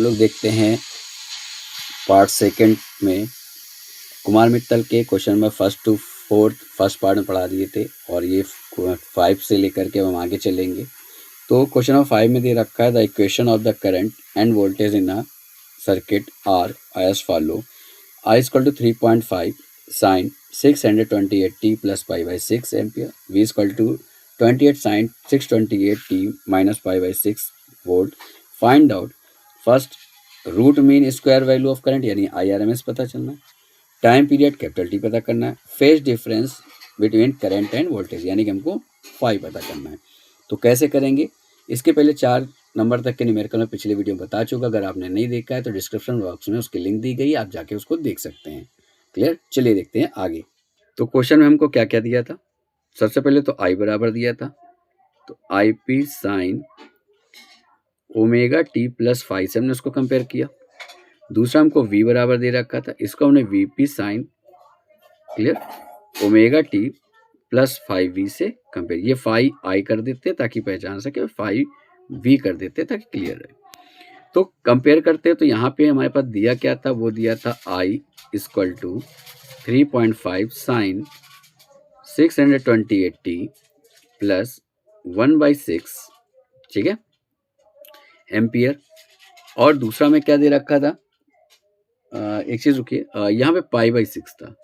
लोग देखते हैं पार्ट सेकंड में कुमार मित्तल के question number 1 to 4 first part में पढ़ा दिए थे और ये 5 से लेकर के हम आगे चलेंगे। तो क्वेश्चन नंबर 5 में दे रखा है the equation of the current and voltage in a circuit are as follow. I is equal to 3.5 sin 628t plus pi by 6 ampere. V is equal to 28 sin 628t minus pi by 6 volt. Find out first root mean square value of current यानी IRMS पता चलना है, time period capital T पता करना है, phase difference between current and voltage यानी कि हमको फाई पता करना है। तो कैसे करेंगे, इसके पहले 4 नंबर तक के न्यूमेरिकल में पिछले वीडियो में बता चुका। अगर आपने नहीं देखा है तो डिस्क्रिप्शन बॉक्स में उसकी लिंक दी गई, आप जाके उसको देख सकते हैं। क्लियर, चलिए देखते हैं आगे। तो क्वेश्चन में हमको क्या क्या दिया था। सबसे पहले तो आई बराबर दिया था, तो I P sign omega T plus five से हमने उसको कंपेयर किया। दूसरा हमको वी बराबर दे रखा था, इसको हमने V P sine clear omega T plus five V से कंपेयर, ये फाइव आई कर देते ताकि पहचान सके, फाइव वी कर देते ताकि क्लियर रहे। तो कंपेयर करते तो यहाँ पे हमारे पास दिया क्या था, वो दिया था I equal to 3.5 sine 628t plus 1/6, ठीक है, एम्पियर। और दूसरा में क्या दे रखा था, एक चीज रुकिए, यहाँ पे पाई बाई 6 था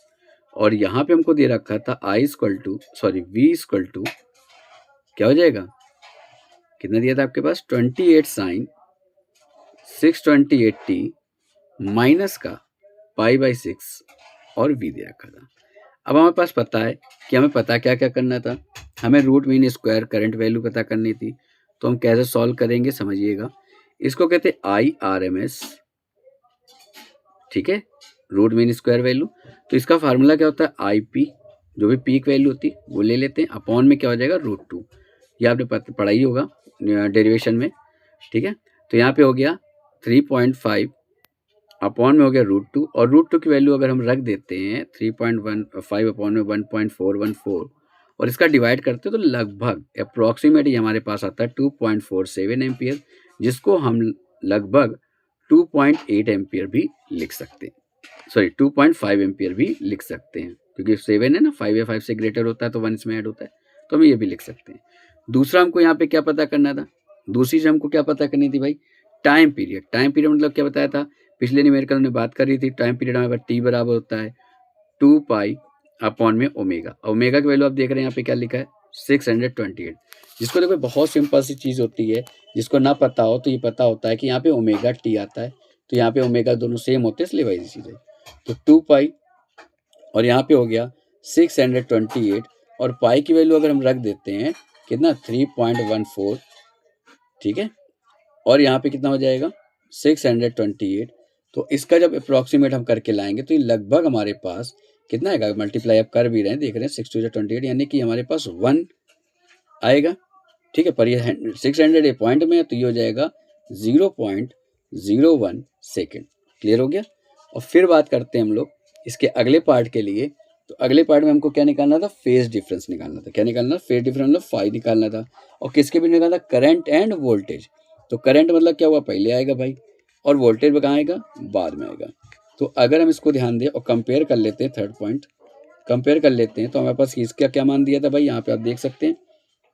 और यहाँ पे हमको दे रखा था I equal to V equal to क्या हो जाएगा, कितना दिया था आपके पास 28 साइन 628t माइनस का पाई बाई 6 और वी दे रखा था। अब हमारे पास पता है कि हमें पता क्या क्या करना था, हमें root mean square current value पता करनी थी। तो हम कैसे सॉल्व करेंगे समझिएगा, इसको कहते हैं IRMS, ठीक है, रूट मीन स्क्वायर वैल्यू। तो इसका फार्मूला क्या होता है, IP, जो भी पीक वैल्यू होती है वो ले लेते हैं, अपॉन में क्या हो जाएगा √2, ये आपने पढ़ाई होगा डेरिवेशन में, ठीक है। तो यहाँ पे हो गया 3.5 अपॉन में हो गया √2 और √2 की वैल्यू अगर हम रख देते हैं 3.15 अपॉन में 1.414 और इसका डिवाइड करते हैं तो लगभग अप्रॉक्सीमेट हमारे पास आता है 2.47 एम्पियर, जिसको हम लगभग 2.8 एम्पियर भी लिख सकते हैं, 2.5 एम्पियर भी लिख सकते हैं, क्योंकि 7 है ना, 5 या 5 से ग्रेटर होता है तो 1 इसमें ऐड होता है, तो हम ये भी लिख सकते हैं। दूसरा हमको यहाँ पे क्या पता करना था, दूसरी चीज हमको क्या पता करनी थी भाई, टाइम पीरियड। टाइम पीरियड मतलब क्या बताया था, पिछले न्यूमेरिकल में बात करी थी, टाइम पीरियड हमारे पास टी बराबर होता है 2 पाई अपॉन में ओमेगा। ओमेगा की वैल्यू आप देख रहे हैं यहाँ पे क्या लिखा है 628, जिसको देखो बहुत सिंपल सी चीज होती है, जिसको ना पता हो तो ये पता होता है कि यहाँ पे ओमेगा टी आता है, तो यहाँ पे ओमेगा दोनों सेम होते हैं, इसलिए वही चीज है। तो 2 पाई और यहाँ पे हो गया 628 और पाई की वैल्यू अगर हम रख देते हैं कितना 3.14, ठीक है, और यहाँ पे कितना हो जाएगा 628। तो इसका जब अप्रॉक्सीमेट हम करके लाएंगे तो ये लगभग हमारे पास कितना आएगा, मल्टीप्लाई आप कर भी रहे हैं, देख रहे हैं 628 यानी कि हमारे पास 1 आएगा, ठीक है। पर ये 600 पॉइंट में है तो ये हो जाएगा 0.01 सेकेंड। क्लियर हो गया। और फिर बात करते हैं हम लोग इसके अगले पार्ट के लिए। तो अगले पार्ट में हमको क्या निकालना था, फेज डिफरेंस निकालना था। क्या निकालना था, फेज डिफरेंस मतलब फाई निकालना था। और किसके भी निकालना, करंट एंड वोल्टेज। तो करंट मतलब क्या हुआ, पहले आएगा भाई, और वोल्टेज कहाँ आएगा, बाद में आएगा। तो अगर हम इसको ध्यान दें और कंपेयर कर लेते हैं, थर्ड पॉइंट कंपेयर कर लेते हैं, तो हमारे पास इसका क्या मान दिया था भाई, यहाँ पे आप देख सकते हैं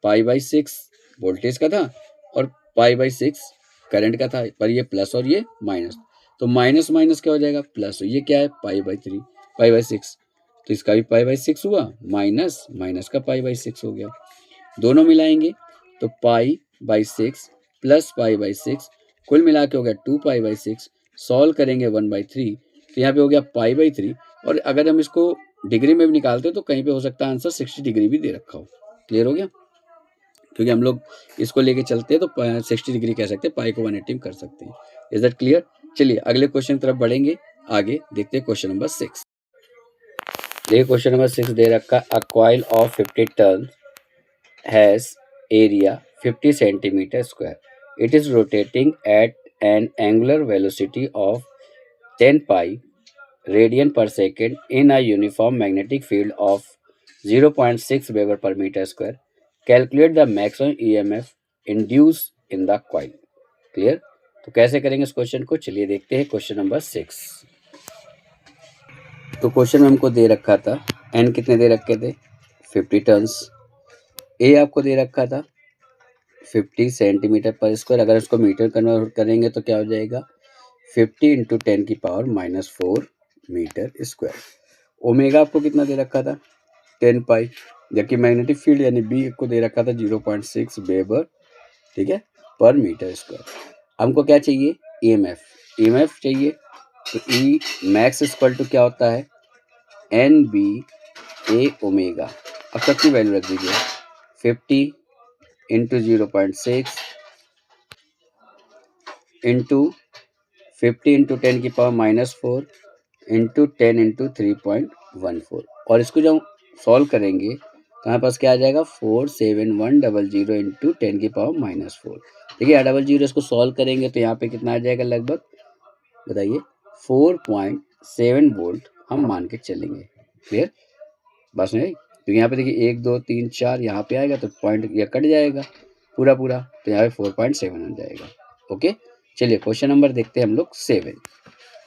पाई बाई 6 वोल्टेज का था और पाई बाई 6 करंट का था, पर ये प्लस और ये माइनस, तो माइनस माइनस क्या हो जाएगा प्लस, ये क्या है पाई बाई 3 पाई बाई 6, तो इसका भी पाई बाई 6 हुआ, माइनस माइनस का पाई बाई 6 हो गया। दोनों मिलाएंगे तो pi by 6 plus pi by 6 कुल मिला के हो गया 2 पाई बाई 6, सॉल्व करेंगे 1/3, तो यहाँ पे हो गया पाई बाई 3। और अगर हम इसको डिग्री में भी निकालते तो कहीं पे हो सकता है आंसर 60 डिग्री भी दे रखा हो। क्लियर हो गया, क्योंकि हम लोग इसको लेके चलते हैं तो 60 डिग्री कह सकते हैं, पाई को 180 कर सकते हैं। Is that clear. चलिए अगले क्वेश्चन की तरफ बढ़ेंगे, आगे देखते हैं क्वेश्चन नंबर 6। देखिए क्वेश्चन नंबर 6 दे रखा, a coil of 50 turn has area 50 centimetre square, it is rotating at an angular velocity of 10 pi radian per second in a uniform magnetic field of 0.6 weber per metre square, calculate the maximum EMF induced in the coil। Clear. तो कैसे करेंगे इस question को, चलिए देखते हैं question number 6। तो question में हमको दे रखा था एन कितने दे रखे थे 50 टन्स, ए आपको दे रखा था 50 सेंटीमीटर पर स्क्वायर। अगर इसको मीटर कन्वर्ट करेंगे तो क्या हो जाएगा 50 इंटू 10 की पावर -4 मीटर स्क्वायर। ओमेगा आपको कितना दे रखा था 10 पाई, जबकि मैग्नेटिक फील्ड यानी बी को दे रखा था 0.6 वेबर, ठीक है, पर मीटर स्क्वायर। हमको क्या चाहिए ईएमएफ चाहिए। तो ई मैक्स इक्वल टू क्या होता है एन बी ए ओमेगा। अब सबकी वैल्यू रख दीजिए 50 इंटू 0.6 इंटू 50 इंटू 10 की पावर -4 इंटू 10 इंटू 3.14। और इसको जब सॉल्व करेंगे तो हमारे पास क्या आ जाएगा 47100 इंटू 10 की पावर -4। देखिए 00 इसको सॉल्व करेंगे तो यहाँ पे कितना आ जाएगा लगभग बताइए 4.7 वोल्ट हम मान के चलेंगे। क्लियर बात सुन रही, तो यहाँ पे देखिए 1 2 3 4 यहाँ पे आएगा तो पॉइंट यह कट जाएगा पूरा तो यहाँ पे 4.7 हो जाएगा। ओके, चलिए क्वेश्चन नंबर देखते हैं हम लोग 7।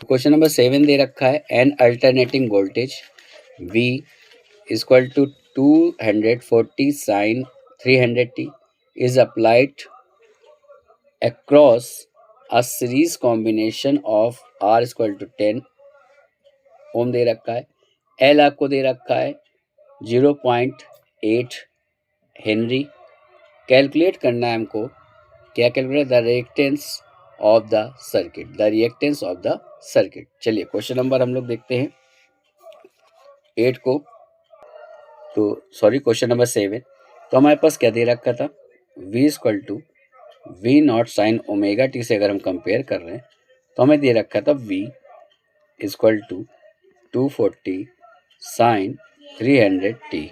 क्वेश्चन नंबर 7 दे रखा है an alternating voltage V equal to 240 sine 300t is applied across a series combination of R equal to 10 ohm दे रखा है। L आपको दे रखा है 0.8 हेनरी। कैलकुलेट करना है हमको, क्या calculate the reactance of the circuit. चलिए क्वेश्चन नंबर हम लोग देखते हैं 8 को, तो सॉरी क्वेश्चन नंबर 7। तो हमारे पास क्या दे रखा था V equal to V naught sine omega T से अगर हम कंपेयर कर रहे हैं तो हमें दे रखा था V equal to 240 sine 300t।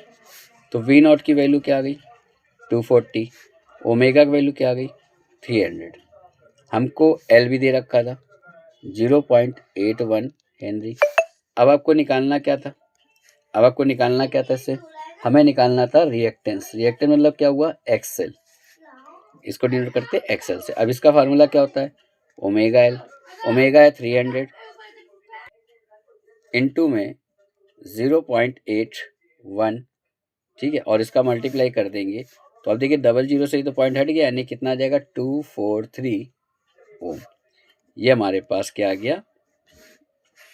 तो V नॉट की वैल्यू क्या आ गई 240, ओमेगा की वैल्यू क्या आ गई 300। हमको L भी दे रखा था 0.81 हेनरी। अब आपको निकालना क्या था इससे हमें निकालना था रिएक्टेंस मतलब क्या हुआ एक्सएल, इसको डिनोट करते हैं एक्सएल से। अब इसका फार्मूला क्या होता है ओमेगा एल, ओमेगा है 300 इंटू में 0.81, ठीक है, और इसका मल्टीप्लाई कर देंगे तो अब देखिए 00 से ही तो पॉइंट हट गया, यानी कितना आ जाएगा 243 ओम। ये हमारे पास क्या आ गया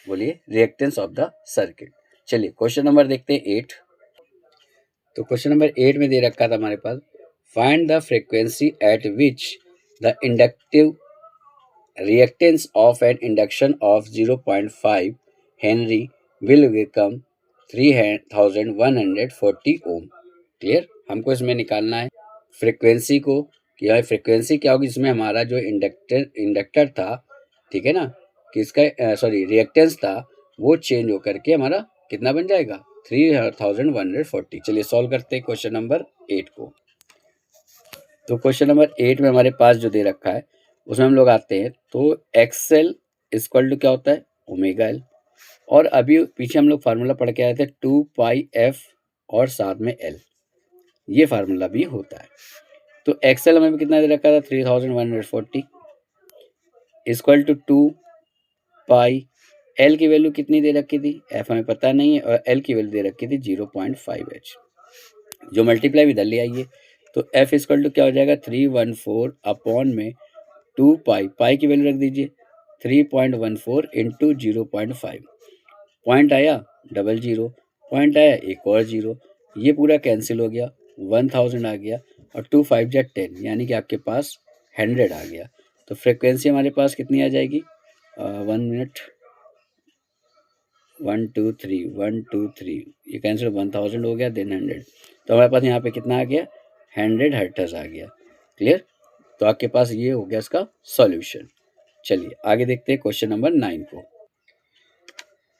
बोलिए रिएक्टेंस ऑफ द सर्किट। चलिए क्वेश्चन नंबर देखते हैं 8। तो क्वेश्चन नंबर 8 में दे रखा था हमारे पास find the frequency at which the inductive reactance of an induction of 0.5 Henry will become 3140 ohm। Clear, हमको इसमें निकालना है फ्रीक्वेंसी को, कि यह फ्रीक्वेंसी क्या होगी जिसमें हमारा जो इंडक्टर था, ठीक है ना, कि इसका सॉरी रिएक्टेंस था वो चेंज होकर के हमारा कितना बन जाएगा 3140। चलिए सॉल्व करते हैं क्वेश्चन नंबर 8 को। तो क्वेश्चन नंबर 8 में हमारे पास जो दे रखा है उसमें हम लोग आते हैं तो एक्सएल इक्वल टू क्या होता है ओमेगा एल, और अभी पीछे हम लोग फार्मूला पढ़ के आए थे 2 पाई एफ और साथ में एल, ये फार्मूला भी होता है। तो एक्सएल हमें कितना दे रखा था 3140 इक्वल टू 2 पाई, एल की वैल्यू कितनी दे रखी थी एफ हमें पता नहीं है, और एल की वैल्यू दे रखी थी 0.5h, जो मल्टीप्लाई भी इधर ले आइए तो एफ इक्वल टू क्या हो जाएगा 314 अपॉन में 2 पाई की वैल्यू रख दीजिए 3.14 इंटू 0.5, पॉइंट आया 00, पॉइंट आया एक और 0, ये पूरा कैंसिल हो गया 1000 आ गया, और 2 5 जा 10 यानी कि आपके पास 100 आ गया। तो फ्रिक्वेंसी हमारे पास कितनी आ जाएगी 1 मिनट 1 2 3 1 2 3, ये कैंसिल 1000 हो गया देन 100, तो हमारे पास यहाँ पे कितना आ गया 100 हर्ट्ज आ गया। क्लियर, तो आपके पास ये हो गया इसका सॉल्यूशन। चलिए आगे देखते हैं क्वेश्चन नंबर 9 को।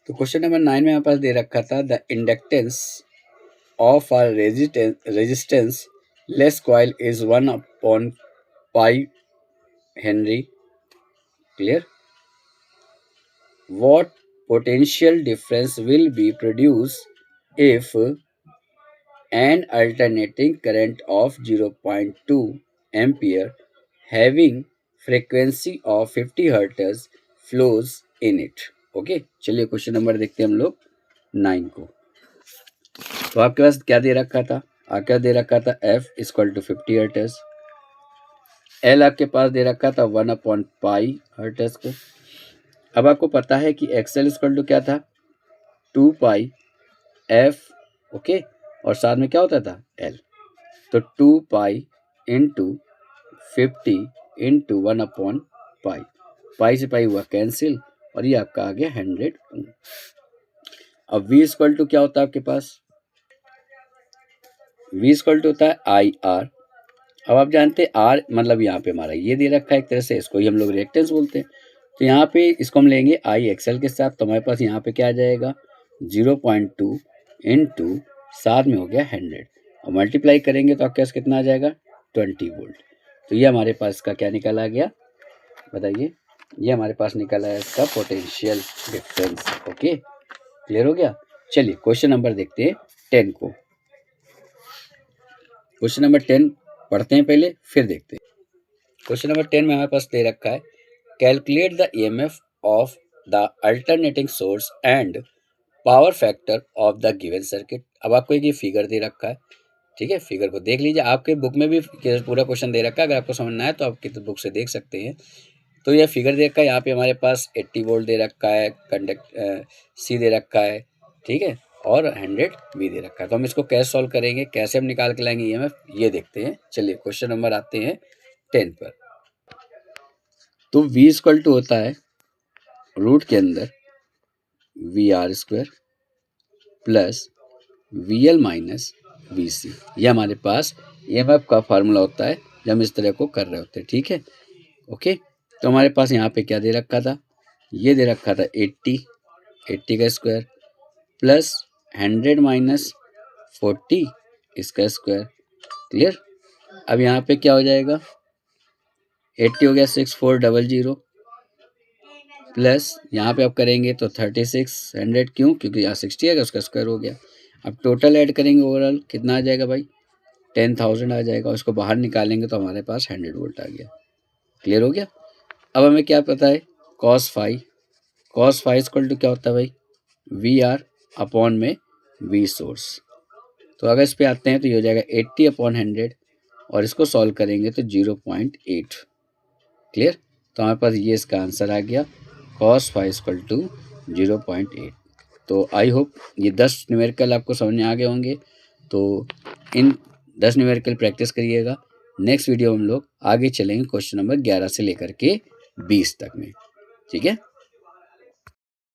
तो क्वेश्चन नंबर 9 में हमारे पास दे रखा था the inductance of are resistance less coil is 1 upon pi henry. Clear, what potential difference will be produced if an alternating current of 0.2 ampere having frequency of 50 hertz flows in it. Okay, चलिए question number देखते हैं हम लोग 9 को। तो आपके पास क्या दे रखा था, क्या दे रखा था, f equal to 50 hertz, l आपके पास दे रखा था 1/पाई हर्ट्ज को। अब आपको पता है कि xl इक्वल टू क्या था, 2 पाई f, ओके, और साथ में क्या होता था l, तो 2 पाई इंटू 50 इंटू 1/पाई, पाई से पाई हुआ कैंसिल और ये आपका आ गया 100 ओम। अब v इक्वल टू क्या होता है आपके पास, v इक्वल टू होता है आई आर। अब आप जानते हैं आर मतलब यहाँ पे हमारा ये दे रखा है एक तरह से, इसको ही हम लोग रिएक्टेंस बोलते हैं। तो यहाँ पे इसको हम लेंगे आई एक्सएल के साथ, तो हमारे पास यहाँ पे क्या आ जाएगा 0.2 इंटू साथ में हो गया 100 और मल्टीप्लाई करेंगे तो आपके पास कितना आ जाएगा 20 वोल्ट। तो ये हमारे पास इसका क्या निकल आ गया बताइए, ये हमारे पास निकला है इसका पोटेंशियल डिफरेंस। ओके, क्लियर हो गया। चलिए क्वेश्चन नंबर देखते हैं 10 को। क्वेश्चन नंबर 10 पढ़ते हैं पहले फिर देखते हैं। क्वेश्चन नंबर 10 में हमारे पास दे रखा है calculate the EMF of the alternating source and power factor of the given circuit. अब आपको एक ये फिगर दे रखा है, ठीक है, फिगर को देख लीजिए, आपके बुक में भी पूरा क्वेश्चन दे रखा है, अगर आपको समझना है तो आप किसी बुक से देख सकते हैं। तो यह फिगर दे रखा है, यहाँ पे हमारे पास 80 वोल्ट दे रखा है, सी दे रखा है, ठीक है, और 100 भी दे रखा है। तो हम इसको कैसे सॉल्व करेंगे, कैसे हम निकाल के लाएंगे ईएमएफ, ये देखते हैं। चलिए क्वेश्चन नंबर आते हैं 10 पर। तो v इक्वल टू होता है रूट के अंदर VR² plus VL minus VC, ये हमारे पास ईएमएफ का फार्मूला होता है जब हम इस तरह को कर रहे होते हैं, ठीक है। ओके, तो हमारे पास यहाँ पे क्या दे रखा था, ये दे रखा था 80 का स्क्वायर प्लस 100 माइनस 40 इसका स्क्वायर। क्लियर। अब यहाँ पे क्या हो जाएगा, 80 हो गया 6400 प्लस यहाँ पे आप करेंगे तो 3600, क्यों, क्योंकि यहाँ 60 है उसका स्क्वायर हो गया। अब टोटल ऐड करेंगे ओवरऑल कितना आ जाएगा भाई 10,000 आ जाएगा, उसको बाहर निकालेंगे तो हमारे पास 100 वोल्ट आ गया। क्लियर हो गया। अब हमें क्या पता है cos फाई इक्वल टू क्या होता है भाई VR अपॉन में V सोर्स। तो अगर इस पे आते हैं तो ये हो जाएगा 80/100 और इसको सॉल्व करेंगे तो 0.8। क्लियर। तो हमारे पास ये इसका आंसर आ गया cos फाई इक्वल टू 0.8। तो आई होप ये 10 न्यूमेरिकल आपको समझ में आ गए होंगे। तो इन 10 न्यूमेरिकल प्रैक्टिस करिएगा। नेक्स्ट वीडियो हम लोग आगे चलेंगे क्वेश्चन नंबर 11 से लेकर के 20 तक में, ठीक है।